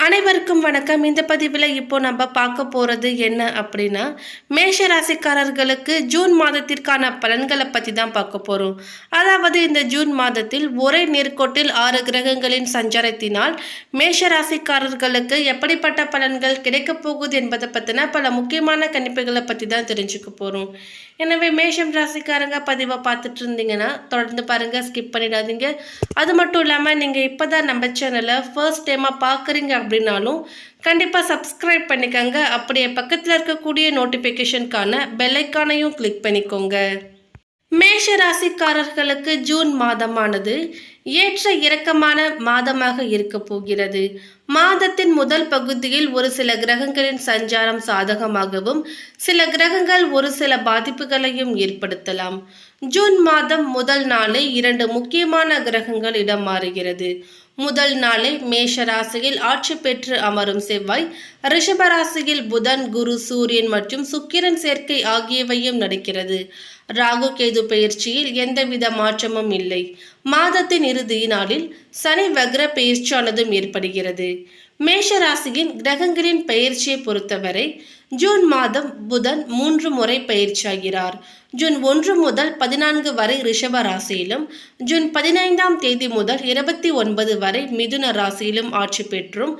அனைவருக்கும் வணக்கம். இந்த பதிவில் இப்போ நம்ம பார்க்க போகிறது என்ன அப்படின்னா, மேஷ ராசிக்காரர்களுக்கு ஜூன் மாதத்திற்கான பலன்களை பற்றி தான் பார்க்க போகிறோம். அதாவது இந்த ஜூன் மாதத்தில் ஒரே நேர்கோட்டில் 6 கிரகங்களின் சஞ்சாரத்தினால் மேஷ ராசிக்காரர்களுக்கு எப்படிப்பட்ட பலன்கள் கிடைக்கப் போகுது என்பதை பற்றின பல முக்கியமான கணிப்புகளை பற்றி தான் தெரிஞ்சுக்க போகிறோம். எனவே மேஷம் ராசிக்காரங்க பதிவை பார்த்துட்டு இருந்தீங்கன்னா தொடர்ந்து பாருங்கள், ஸ்கிப் பண்ணிடாதீங்க. அது மட்டும் இல்லாமல் நீங்கள் இப்போ தான் நம்ம சேனலை ஃபர்ஸ்ட் டைமாக பார்க்குறீங்க அப்படின்னாலும் கண்டிப்பாக சப்ஸ்கிரைப் பண்ணிக்கோங்க. அப்படியே பக்கத்தில் இருக்கக்கூடிய நோட்டிஃபிகேஷனுக்கான பெல்லைக்கானையும் கிளிக் பண்ணிக்கோங்க. மேஷ ராசிக்காரர்களுக்கு ஜூன் மாதமானது ஏற்ற இறக்கமான மாதமாக இருக்க போகிறது. மாதத்தின் முதல் பகுதியில் ஒரு சில கிரகங்களின் சஞ்சாரம் சாதகமாகவும் சில கிரகங்கள் ஒரு சில பாதிப்புகளையும் ஏற்படுத்தலாம். ஜூன் மாதம் முதல் நாளை 2 முக்கியமான கிரகங்கள் இடம் மாறுகிறது. முதல் நாளை மேஷ ராசியில் ஆட்சி பெற்று அமரும் செவ்வாய், ரிஷப ராசியில் புதன், குரு, சூரியன் மற்றும் சுக்கிரன் சேர்க்கை ஆகியவையும் நடக்கிறது. ராகு கேது பெயர்ச்சியில் எந்தவித மாற்றமும் இல்லை. மாதத்தின் இறுதி நாளில் சனி வக்ர பெயர்ச்சியானதும் ஏற்படுகிறது. மேஷ ராசியின் கிரகங்களின் பெயர்ச்சியை பொறுத்தவரை ஜூன் மாதம் புதன் 3 முறை பெயர்ச்சியாகிறார். ஜூன் 1 முதல் 14 வரை ரிஷப ராசியிலும், ஜூன் 15ஆம் தேதி முதல் 29 வரை மிதுன ராசியிலும் ஆட்சி பெற்றும்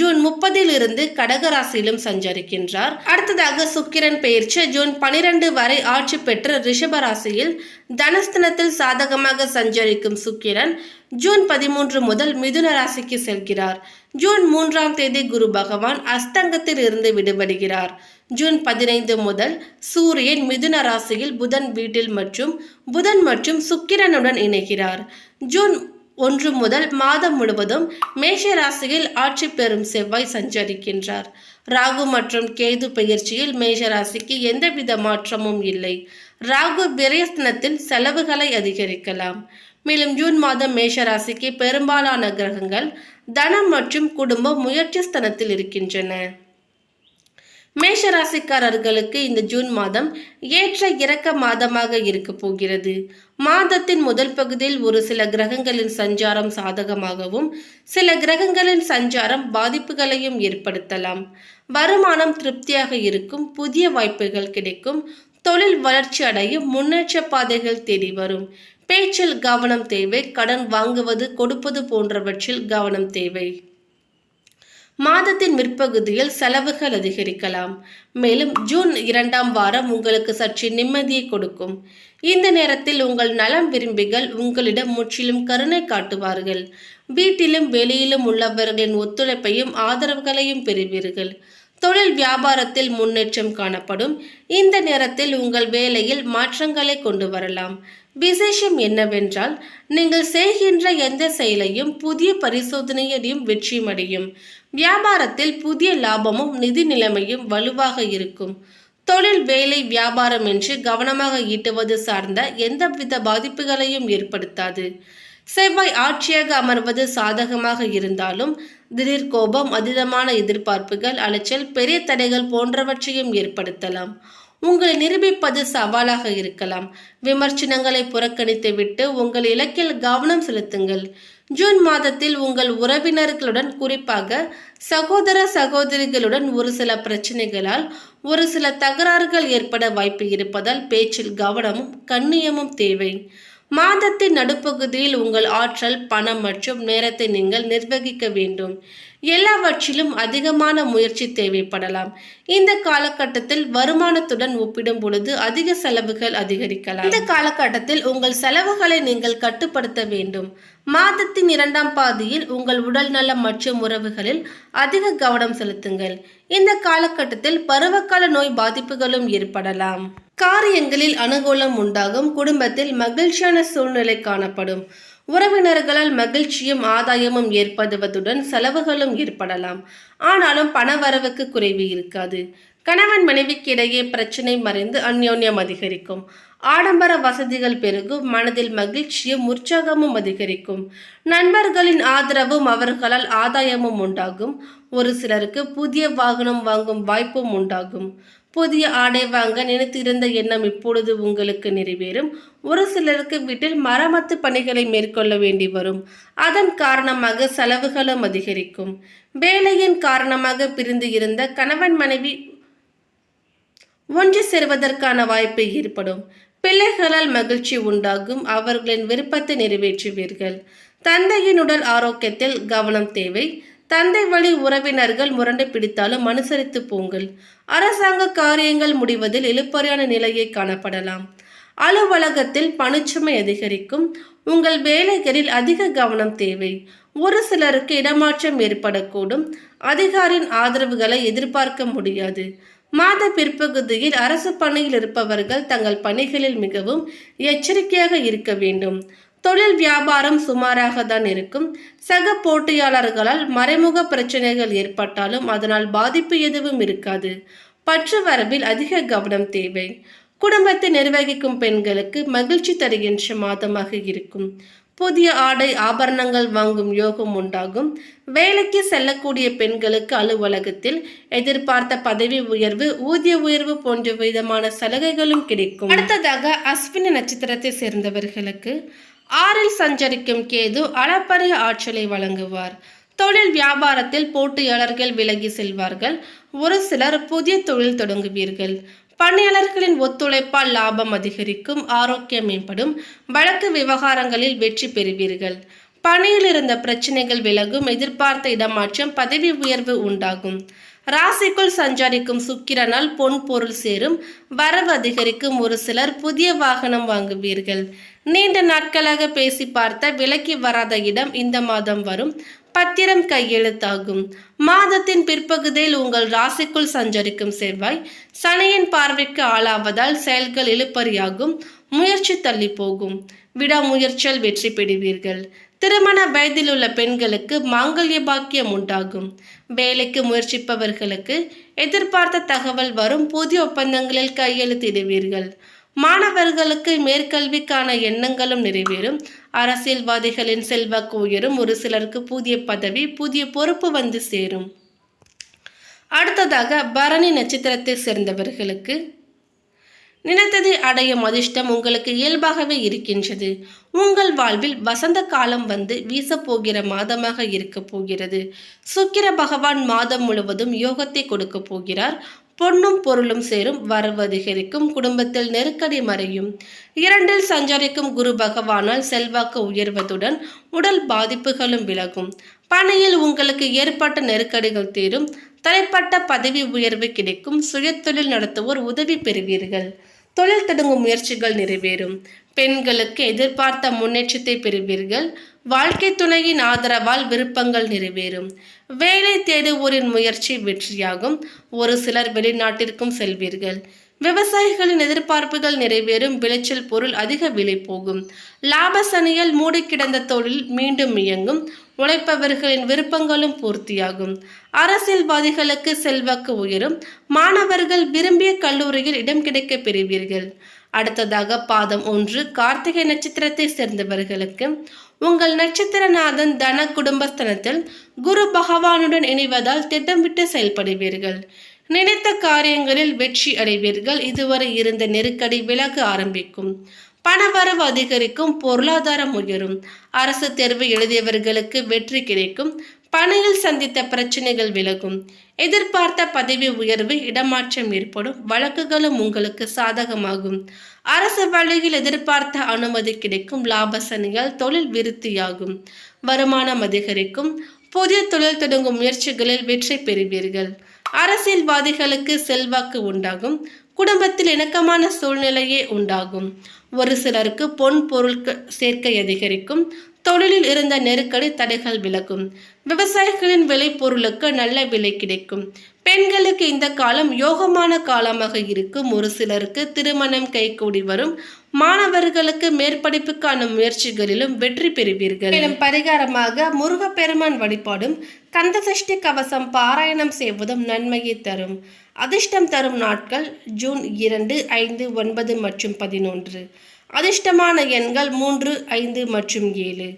ஜூன் 30 கடக ராசியிலும் சஞ்சரிக்கின்றார். அடுத்ததாக சுக்கிரன் பெயர்ச்சி ஜூன் 12 வரை ஆட்சி பெற்று ரிஷப ராசியில் தனஸ்தனத்தில் சாதகமாக சஞ்சரிக்கும் சுக்கிரன் ஜூன் 13 முதல் மிதுன ராசிக்கு செல்கிறார். ஜூன் 3ஆம் தேதி குரு பகவான் அஸ்தங்கத்தில் இருந்து விடுபடுகிறார். ஜூன் 15 முதல் சூரியன் மிதுன ராசியில் புதன் வீட்டில் புதன் மற்றும் சுக்கிரனுடன் இணைகிறார். ஜூன் 1 முதல் மாதம் முழுவதும் மேஷ ராசியில் ஆட்சி பெறும் செவ்வாய் சஞ்சரிக்கின்றார். ராகு மற்றும் கேது பெயர்ச்சியில் மேஷ ராசிக்கு எந்தவித மாற்றமும் இல்லை. ராகு விரயஸ்தனத்தில் செலவுகளை அதிகரிக்கலாம். மேலும் ஜூன் மாதம் மேஷ ராசிக்கு பெரும்பாலான கிரகங்கள் தனம் மற்றும் குடும்பம் முயற்சி ஸ்தனத்தில் இருக்கின்றன. மேஷ ராசிக்காரர்களுக்கு இந்த ஜூன் மாதம் ஏற்ற இறக்க மாதமாக இருக்க போகிறது. மாதத்தின் முதல் பகுதியில் ஒரு சில கிரகங்களின் சஞ்சாரம் சாதகமாகவும் சில கிரகங்களின் சஞ்சாரம் பாதிப்புகளையும் ஏற்படுத்தலாம். வருமானம் திருப்தியாக இருக்கும், புதிய வாய்ப்புகள் கிடைக்கும், தொழில் வளர்ச்சி அடையும், முன்னேற்ற பாதைகள் தேடி வரும். பேச்சில் கவனம் தேவை. கடன் வாங்குவது கொடுப்பது போன்றவற்றில் கவனம் தேவை. மாதத்தின் முற்பகுதியில் செலவுகள் அதிகரிக்கலாம். மேலும் ஜூன் 2ஆம் வாரம் உங்களுக்கு சற்று நிம்மதியை கொடுக்கும். இந்த நேரத்தில் உங்கள் நலம் விரும்பிகள் உங்களிடம் முற்றிலும் கருணை காட்டுவார்கள். வீட்டிலும் வெளியிலும் உள்ளவர்களின் ஒத்துழைப்பையும் ஆதரவுகளையும் பெறுவீர்கள். தொழில் வியாபாரத்தில் முன்னேற்றம் காணப்படும். இந்த நேரத்தில் உங்கள் வேலையில் மாற்றங்களை கொண்டு வரலாம். விசேஷம் என்னவென்றால் நீங்கள் செய்கின்ற எந்த செயலையும் புதிய பரிசோதனையையும் வெற்றியடையும். வியாபாரத்தில் புதிய லாபமும் நிதி நிலைமையும் வலுவாக இருக்கும். தொழில், வேலை, வியாபாரம் என்று கவனமாக ஈட்டுவது சார்ந்த எந்தவித பாதிப்புகளையும் ஏற்படுத்தாது. செவ்வாய் ஆட்சியாக அமர்வது சாதகமாக இருந்தாலும் திடீர் கோபம், அதீதமான எதிர்பார்ப்புகள், அலைச்சல், பெரிய தடைகள் போன்றவற்றையும் ஏற்படுத்தலாம். உங்களை நிரூபிப்பது சவாலாக இருக்கலாம். விமர்சனங்களை புறக்கணித்து விட்டு உங்கள் இலக்கில் கவனம் செலுத்துங்கள். ஜூன் மாதத்தில் உங்கள் உறவினர்களுடன், குறிப்பாக சகோதர சகோதரிகளுடன் ஒரு சில பிரச்சனைகளால் ஒரு சில தகராறுகள் ஏற்பட வாய்ப்பு இருப்பதால் பேச்சில் கவனமும் கண்ணியமும் தேவை. மாதத்தின் நடுப்பகுதியில் உங்கள் ஆற்றல், பணம் மற்றும் நேரத்தை நீங்கள் நிர்வகிக்க வேண்டும். எல்லாவற்றிலும் அதிகமான முயற்சி தேவைப்படலாம். இந்த காலகட்டத்தில் வருமானத்துடன் ஒப்பிடும் பொழுது அதிக செலவுகள் அதிகரிக்கலாம். இந்த காலகட்டத்தில் உங்கள் செலவுகளை நீங்கள் கட்டுப்படுத்த வேண்டும். மாதத்தின் 2ஆம் பாதியில் உங்கள் உடல் நலம் மற்றும் உறவுகளில் அதிக கவனம் செலுத்துங்கள். இந்த காலகட்டத்தில் பருவகால நோய் பாதிப்புகளும் ஏற்படலாம். காரியங்களில் அனுகூலம் உண்டாகும். குடும்பத்தில் மகிழ்ச்சியான சூழ்நிலை காணப்படும். உறவினர்களால் மகிழ்ச்சியும் ஆதாயமும் ஏற்படுவதுடன் செலவுகளும் ஏற்படலாம். ஆனாலும் பணவரவுக்கு குறைவு இருக்காது. கணவன் மனைவிக்கு இடையே பிரச்சனை மறைந்து அந்யோன்யம் அதிகரிக்கும். ஆடம்பர வசதிகள் பெருகும். மனதில் மகிழ்ச்சியும் உற்சாகமும் அதிகரிக்கும். நண்பர்களின் ஆதரவும் அவர்களால் ஆதாயமும் உண்டாகும். ஒரு சிலருக்கு புதிய வாகனம் வாங்கும் வாய்ப்பும் உண்டாகும். புதிய ஆடை வாங்க நினைத்திருந்த எண்ணம் இப்பொழுது உங்களுக்கு நிறைவேறும். ஒரு சிலருக்கு வீட்டில் மரமத்து பணிகளை மேற்கொள்ள வேண்டி வரும். அதன் காரணமாக செலவுகளும் அதிகரிக்கும். வேலையின் காரணமாக பிரிந்து இருந்த கணவன் மனைவி ஒன்று சேர்வதற்கான வாய்ப்பு ஏற்படும். பிள்ளைகளால் மகிழ்ச்சி உண்டாகும். அவர்களின் விருப்பத்தை நிறைவேற்றுவீர்கள். தந்தையின் உடல் ஆரோக்கியத்தில் கவனம் தேவை. தந்தை வழி உறவினர்கள் முரண்டு பிடித்தாலும் அனுசரித்து போங்கள். அரசாங்க காரியங்கள் முடிவதில் இழுபறியான நிலையை காணப்படலாம். அலுவலகத்தில் பணிச்சுமை அதிகரிக்கும். உங்கள் வேலைகளில் அதிக கவனம் தேவை. ஒரு சிலருக்கு இடமாற்றம் ஏற்படக்கூடும். அதிகாரியின் ஆதரவுகளை எதிர்பார்க்க முடியாது. மாத பிற்பகுதியில் அரசு பணியில் இருப்பவர்கள் தங்கள் பணிகளில் மிகவும் எச்சரிக்கையாக இருக்க வேண்டும். தொழில் வியாபாரம் சுமாராக தான் இருக்கும். சக போட்டியாளர்களால் மறைமுக பிரச்சனைகள் ஏற்பட்டாலும் அதனால் பாதிப்பு எதுவும் இருக்காது. பற்று வரவில் அதிக கவனம் தேவை. குடும்பத்தை நிர்வகிக்கும் பெண்களுக்கு மகிழ்ச்சி தருகின்ற மாதமாக இருக்கும். புதிய ஆடை ஆபரணங்கள் வாங்கும் யோகம் உண்டாகும். வேலைக்கு செல்லக்கூடிய பெண்களுக்கு அலுவலகத்தில் எதிர்பார்த்த பதவி உயர்வு, ஊதிய உயர்வு போன்ற விதமான சலுகைகளும் கிடைக்கும். அடுத்ததாக அஸ்வினி நட்சத்திரத்தை சேர்ந்தவர்களுக்கு 6ல் சஞ்சரிக்கும் கேது அளப்பரிய ஆற்றலை வழங்குவார். தொழில் வியாபாரத்தில் போட்டியாளர்கள் விலகி செல்வார்கள். ஒரு சிலர் புதிய தொழில் தொடங்குவீர்கள். பணியாளர்களின் ஒத்துழைப்பால் லாபம் அதிகரிக்கும். ஆரோக்கியம் மேம்படும். வழக்கு விவகாரங்களில் வெற்றி பெறுவீர்கள். பணியில் இருந்த பிரச்சனைகள் விலகும். எதிர்பார்த்த இடமாற்றம், பதவி உயர்வு உண்டாகும். ராசிக்குள் சஞ்சரிக்கும் சுக்கிரனால் பொன் பொருள் சேரும். வரவு அதிகரிக்கும். ஒரு சிலர் புதிய வாகனம் வாங்குவீர்கள். நீண்ட நாட்களாக பேசி பார்த்த விலக்கி வராத இடம் இந்த மாதம் வரும். பத்திரம் கையெழுத்தாகும். மாதத்தின் பிற்பகுதியில் உங்கள் ராசிக்குள் சஞ்சரிக்கும் செவ்வாய் சனியின் பார்வைக்கு ஆளாவதால் செயல்கள் இழுபறியாகும். முயற்சி தள்ளி போகும். விடாமுயற்சியால் வெற்றி பெறுவீர்கள். திருமண வயதில் உள்ள பெண்களுக்கு மாங்கல்ய பாக்கியம் உண்டாகும். வேலைக்கு முயற்சிப்பவர்களுக்கு எதிர்பார்த்த தகவல் வரும். புதிய ஒப்பந்தங்களில் கையெழுத்திடுவீர்கள். மாணவர்களுக்கு மேற்கல்விக்கான எண்ணங்களும் நிறைவேறும். அரசியல்வாதிகளின் செல்வாக்கு உயரும். ஒரு சிலருக்கு புதிய பதவி, புதிய பொறுப்பு வந்து சேரும். அடுத்ததாக பரணி நட்சத்திரத்தை சேர்ந்தவர்களுக்கு நினைத்ததை அடையும் அதிர்ஷ்டம் உங்களுக்கு இயல்பாகவே இருக்கின்றது. உங்கள் வாழ்வில் வசந்த காலம் வந்து வீசப்போகிற மாதமாக இருக்க போகிறது. சுக்கிர பகவான் மாதம் முழுவதும் யோகத்தை கொடுக்க போகிறார். பொன்னும் பொருளும் சேரும். வரவு அதிகரிக்கும். குடும்பத்தில் நெருக்கடி மறையும். 2ல் சஞ்சரிக்கும் குரு பகவானால் செல்வாக்கு உயர்வதுடன் உடல் பாதிப்புகளும் விலகும். பணியில் உங்களுக்கு ஏற்பட்ட நெருக்கடிகள் தீரும். தனிப்பட்ட பதவி உயர்வு கிடைக்கும். சுயதொழில் நடத்துவோர் உதவி பெறுவீர்கள். தொழில் தொடங்கும் முயற்சிகள் நிறைவேறும். பெண்களுக்கு எதிர்பார்த்த முன்னேற்றத்தை பெறுவீர்கள். வாழ்க்கை துணையின் ஆதரவால் விருப்பங்கள் நிறைவேறும். வேலை தேடுவோரின் முயற்சி வெற்றியாகும். ஒரு சிலர் வெளிநாட்டிற்கும் செல்வீர்கள். விவசாயிகளின் எதிர்பார்ப்புகள் நிறைவேறும். விளைச்சல் பொருள் அதிக விலை போகும். லாப சனியால் மூடி கிடந்த தொழில் மீண்டும் இயங்கும். உழைப்பவர்களின் விருப்பங்களும் பூர்த்தியாகும். அரசியல்வாதிகளுக்கு செல்வாக்கு உயரும். மாணவர்கள் விரும்பிய கல்லூரியில் இடம் கிடைக்க பெறுவீர்கள். அடுத்ததாக பாதம் 1 கார்த்திகை நட்சத்திரத்தை சேர்ந்தவர்களுக்கு உங்கள் நட்சத்திரநாதன் தன குடும்பஸ்தனத்தில் குரு பகவானுடன் இணைவதால் திட்டமிட்டு செயல்படுவீர்கள். நினைத்த காரியங்களில் வெற்றி அடைவீர்கள். இதுவரை இருந்த நெருக்கடி விலக ஆரம்பிக்கும். பணவரவு அதிகரிக்கும். பொருளாதாரம் உயரும். அரசு தேர்வு எழுதியவர்களுக்கு வெற்றி கிடைக்கும். பணியில் சந்தித்த பிரச்சனைகள் விலகும். எதிர்பார்த்த பதவி உயர்வு, இடமாற்றம் ஏற்படும். வழக்குகளும் உங்களுக்கு சாதகமாகும். அரசு வழியில் எதிர்பார்த்த அனுமதி கிடைக்கும். லாப சனியால் தொழில் விருத்தியாகும். வருமானம் அதிகரிக்கும். புதிய தொழில் தொடங்கும் முயற்சிகளில் வெற்றி பெறுவீர்கள். அரசியல்வாதிகளுக்கு செல்வாக்கு உண்டாகும். குடும்பத்தில் இணக்கமான சூழ்நிலையே உண்டாகும். ஒரு சிலருக்கு பொன் பொருள் சேர்க்கை அதிகரிக்கும். தொழிலில் இருந்த நெருக்கடி தடைகள் விலகும். விவசாயிகளின் விளை பொருளுக்கு நல்ல விலை கிடைக்கும். பெண்களுக்கு இந்த காலம் யோகமான காலமாக இருக்கும். ஒரு சிலருக்கு திருமணம் கைகூடி வரும். மாணவர்களுக்கு மேற்படிப்புக்கான முயற்சிகளிலும் வெற்றி பெறுவீர்கள். மேலும் பரிகாரமாக முருகப்பெருமான் வழிபாடும் கந்தசஷ்டி கவசம் பாராயணம் செய்வதும் நன்மையை தரும். அதிர்ஷ்டம் தரும் நாட்கள் ஜூன் 2, 5, 9 மற்றும் 11. அதிர்ஷ்டமான எண்கள் 3, 5 மற்றும் 7.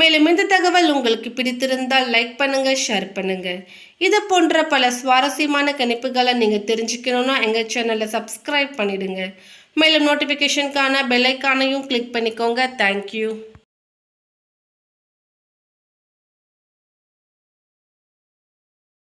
மேலும் இந்த தகவல் உங்களுக்கு பிடித்திருந்தால் லைக் பண்ணுங்க, ஷேர் பண்ணுங்க. இது போன்ற பல சுவாரஸ்யமான கணிப்புகளை நீங்க தெரிஞ்சுக்கணும்னா எங்க சேனலை சப்ஸ்கிரைப் பண்ணிடுங்க. மேலும் நோட்டிஃபிகேஷனுக்கான பெல் ஐக்கானையும் கிளிக் பண்ணிக்கோங்க. தேங்க்யூ.